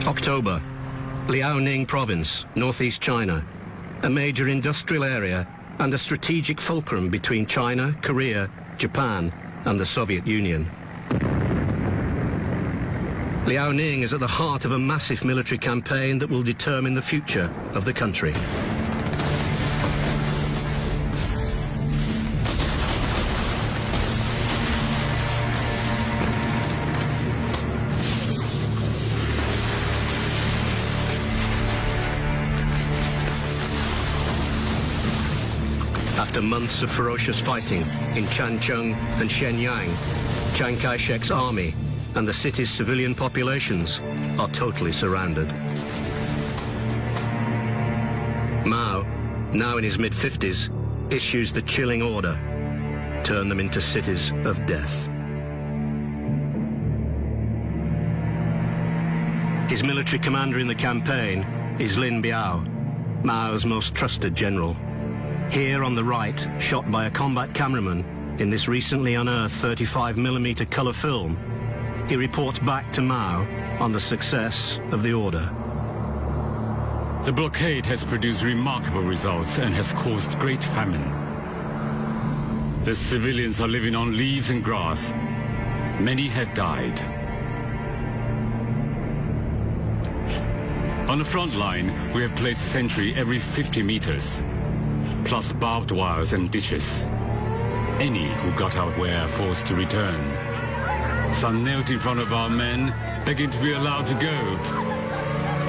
October, Liaoning Province, northeast China, a major industrial area and a strategic fulcrum between China, Korea, Japan, and the Soviet Union. Liaoning is at the heart of a massive military campaign that will determine the future of the country. After months of ferocious fighting in Changchun and Shenyang, Chiang Kai-shek's army and the city's civilian populations are totally surrounded. Mao, now in his mid-50s, issues the chilling order: turn them into cities of death. His military commander in the campaign is Lin Biao, Mao's most trusted general. Here on the right, shot by a combat cameraman in this recently unearthed 35mm colour film, he reports back to Mao on the success of the order. The blockade has produced remarkable results and has caused great famine. The civilians are living on leaves and grass. Many have died. On the front line, we have placed a sentry every 50 meters, plus barbed wires and ditches. Any who got out were forced to return. Some knelt in front of our men, begging to be allowed to go.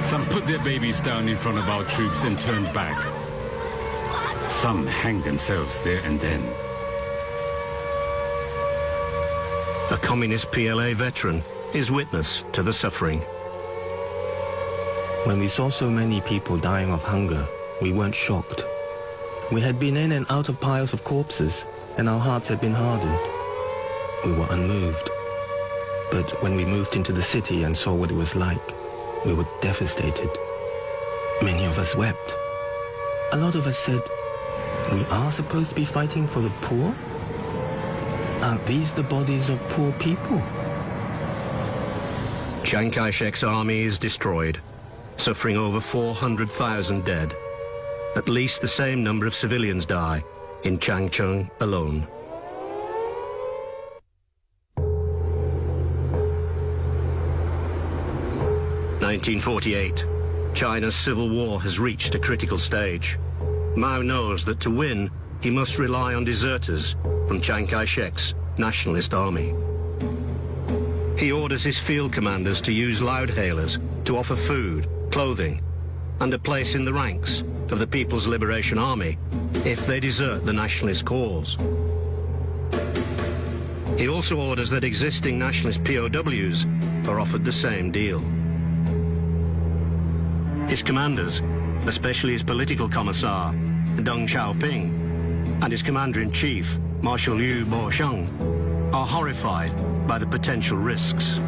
Some put their babies down in front of our troops and turned back. Some hanged themselves there and then. A communist PLA veteran is witness to the suffering. When we saw so many people dying of hunger, we weren't shocked. We had been in and out of piles of corpses, and our hearts had been hardened. We were unmoved. But when we moved into the city and saw what it was like, we were devastated. Many of us wept. A lot of us said, we are supposed to be fighting for the poor? Aren't these the bodies of poor people? Chiang Kai-shek's army is destroyed, suffering over 400,000 dead. At least the same number of civilians die in Changchun alone. In 1948, China's civil war has reached a critical stage. Mao knows that to win, he must rely on deserters from Chiang Kai-shek's nationalist army. He orders his field commanders to use loudhailers to offer food, clothing, and a place in the ranks of the People's Liberation Army if they desert the nationalist cause. He also orders that existing nationalist POWs are offered the same deal. His commanders, especially his political commissar, Deng Xiaoping, and his commander-in-chief, Marshal Yu Bosheng, are horrified by the potential risks.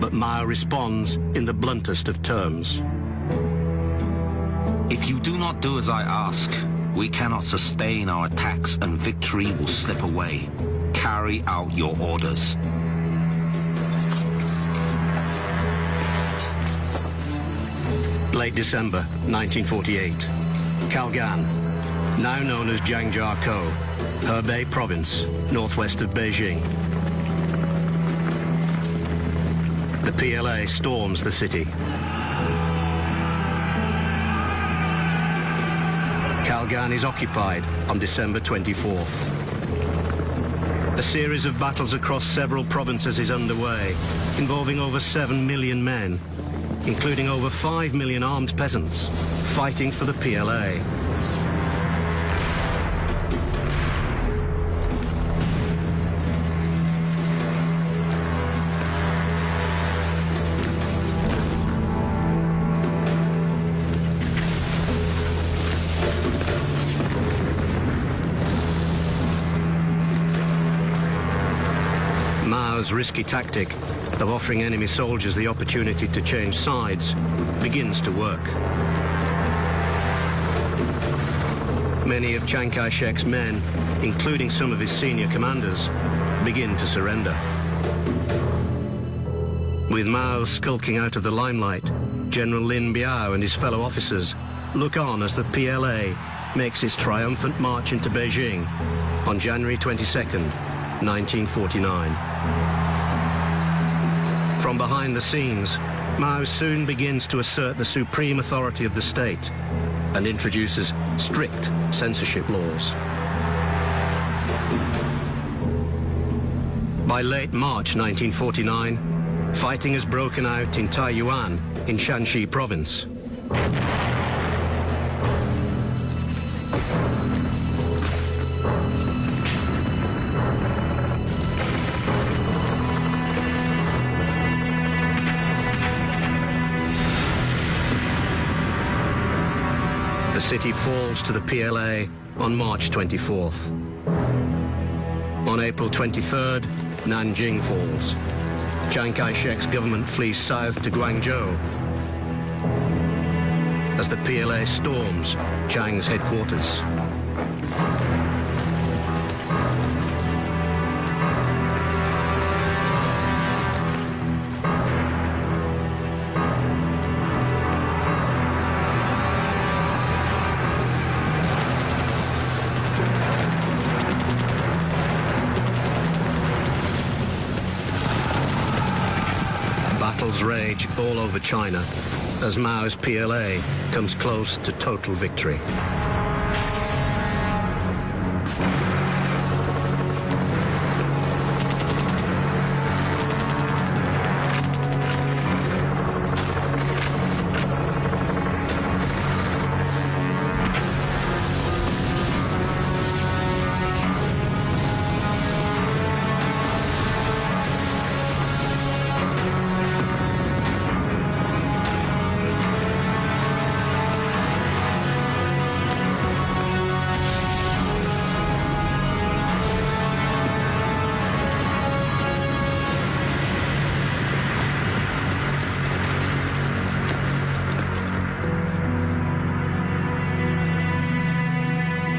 But Mao responds in the bluntest of terms. If you do not do as I ask, we cannot sustain our attacks and victory will slip away. Carry out your orders. Late December 1948, Kalgan, now known as Zhangjiakou, Hebei Province, northwest of Beijing. The PLA storms the city. Kalgan is occupied on December 24th. A series of battles across several provinces is underway, involving over 7 million men, including over 5 million armed peasants, fighting for the PLA. Mao's risky tactic of offering enemy soldiers the opportunity to change sides begins to work. Many of Chiang Kai-shek's men, including some of his senior commanders, begin to surrender. With Mao skulking out of the limelight, General Lin Biao and his fellow officers look on as the PLA makes its triumphant march into Beijing on January 22nd, 1949. From behind the scenes, Mao soon begins to assert the supreme authority of the state and introduces strict censorship laws. By late March 1949, fighting has broken out in Taiyuan in Shanxi province. The city falls to the PLA on March 24th. On April 23rd, Nanjing falls. Chiang Kai-shek's government flees south to Guangzhou as the PLA storms Chiang's headquarters. Battles rage all over China as Mao's PLA comes close to total victory.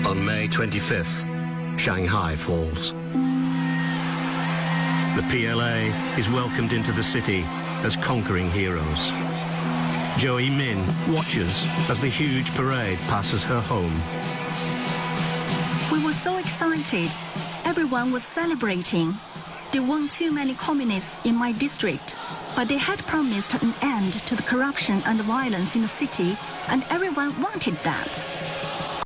On May 25th, Shanghai falls. The PLA is welcomed into the city as conquering heroes. Zhou Yimin watches as the huge parade passes her home. We were so excited. Everyone was celebrating. There weren't too many communists in my district, but they had promised an end to the corruption and the violence in the city, and everyone wanted that.